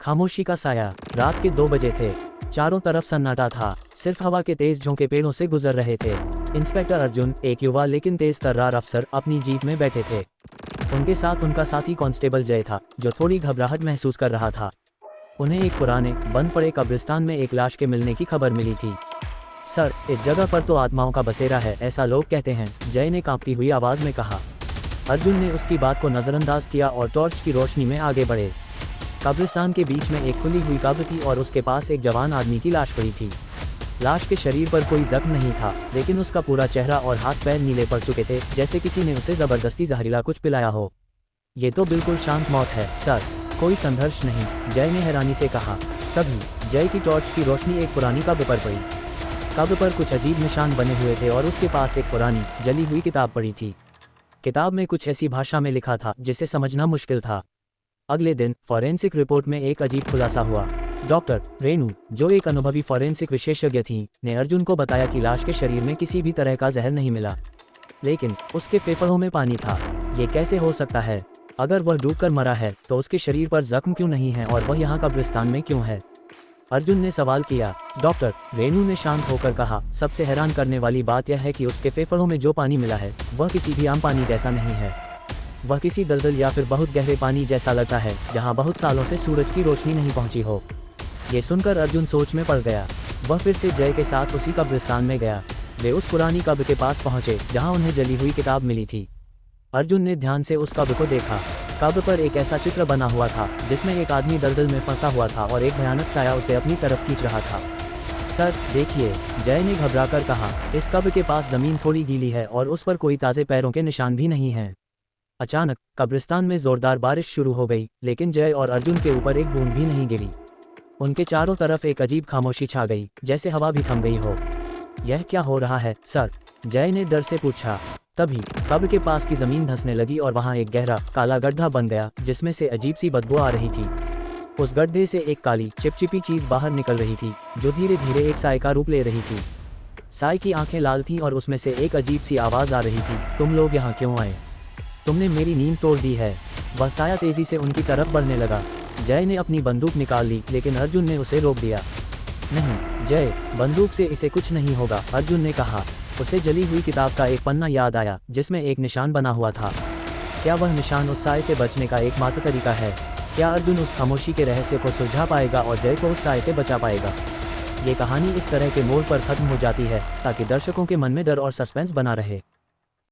खामोशी का साया। रात के 2 बजे थे। चारों तरफ सन्नाटा था, सिर्फ हवा के तेज झोंके पेड़ों से गुजर रहे थे। इंस्पेक्टर अर्जुन, एक युवा लेकिन तेज तर्रार अफसर, अपनी जीप में बैठे थे। उनके साथ उनका साथी कांस्टेबल जय था, जो थोड़ी घबराहट महसूस कर रहा था। उन्हें एक पुराने बंद पड़े कब्रिस्तान में एक लाश के मिलने की खबर मिली थी। सर, इस जगह पर तो आत्माओं का बसेरा है, ऐसा लोग कहते हैं, जय ने कांपती हुई आवाज में कहा। अर्जुन ने उसकी बात को नजरअंदाज किया और टॉर्च की रोशनी में आगे बढ़े। कब्रिस्तान के बीच में एक खुली हुई कब्र थी और उसके पास एक जवान आदमी की लाश पड़ी थी। लाश के शरीर पर कोई जख्म नहीं था, लेकिन उसका पूरा चेहरा और हाथ पैर नीले पड़ चुके थे, जैसे किसी ने उसे जबरदस्ती जहरीला कुछ पिलाया हो। ये तो बिल्कुल शांत मौत है सर, कोई संघर्ष नहीं, जय ने हैरानी से कहा। तभी जय की टॉर्च की रोशनी एक पुरानी कब्र पर पड़ी। कब्र पर कुछ अजीब निशान बने हुए थे और उसके पास एक पुरानी जली हुई किताब पड़ी थी। किताब में कुछ ऐसी भाषा में लिखा था जिसे समझना मुश्किल था। अगले दिन फॉरेंसिक रिपोर्ट में एक अजीब खुलासा हुआ। डॉक्टर रेनू, जो एक अनुभवी फॉरेंसिक विशेषज्ञ थी, ने अर्जुन को बताया कि लाश के शरीर में किसी भी तरह का जहर नहीं मिला, लेकिन उसके फेफड़ों में पानी था। ये कैसे हो सकता है? अगर वह डूबकर मरा है तो उसके शरीर पर जख्म क्यों नहीं है और वह यहाँ कब्रिस्तान में क्यों है? अर्जुन ने सवाल किया। डॉक्टर रेनू ने शांत होकर कहा, सबसे हैरान करने वाली बात यह है कि उसके फेफड़ों में जो पानी मिला है वह किसी भी आम पानी जैसा नहीं है। वह किसी दलदल या फिर बहुत गहरे पानी जैसा लगता है, जहाँ बहुत सालों से सूरज की रोशनी नहीं पहुँची हो। ये सुनकर अर्जुन सोच में पड़ गया। वह फिर से जय के साथ उसी कब्रिस्तान में गया। वे उस पुरानी कब्र के पास पहुंचे जहां उन्हें जली हुई किताब मिली थी। अर्जुन ने ध्यान से उस कब्र को देखा। कब्र पर एक ऐसा चित्र बना हुआ था जिसमें एक आदमी दलदल में फंसा हुआ था और एक भयानक साया उसे अपनी तरफ खींच रहा था। सर देखिए, जय ने घबराकर कहा, इस कब्र के पास जमीन थोड़ी गीली है और उस पर कोई ताज़े पैरों के निशान भी नहीं हैं। अचानक कब्रिस्तान में जोरदार बारिश शुरू हो गई, लेकिन जय और अर्जुन के ऊपर एक बूंद भी नहीं गिरी। उनके चारों तरफ एक अजीब खामोशी छा गई, जैसे हवा भी थम गई हो। यह क्या हो रहा है सर? जय ने डर से पूछा। तभी कब्र के पास की जमीन धंसने लगी और वहां एक गहरा काला गड्ढा बन गया, जिसमें से अजीब सी बदबू आ रही थी। उस गड्ढे से एक काली चिपचिपी चीज बाहर निकल रही थी, जो धीरे धीरे एक साए का रूप ले रही थी। साए की आंखें लाल थीं और उसमें से एक अजीब सी आवाज आ रही थी, तुम लोग यहाँ क्यों आए? तुमने मेरी नींद तोड़ दी है। वह साया तेजी से उनकी तरफ बढ़ने लगा। जय ने अपनी बंदूक निकाल ली, लेकिन अर्जुन ने उसे रोक दिया। नहीं जय, बंदूक से इसे कुछ नहीं होगा, अर्जुन ने कहा। उसे जली हुई किताब का एक पन्ना याद आया, जिसमें एक निशान बना हुआ था। क्या वह निशान उस साए से बचने का एकमात्र तरीका है? क्या अर्जुन उस खामोशी के रहस्य को सुलझा पाएगा और जय को उस साए से बचा पाएगा? ये कहानी इस तरह के मोड़ पर खत्म हो जाती है ताकि दर्शकों के मन में डर और सस्पेंस बना रहे।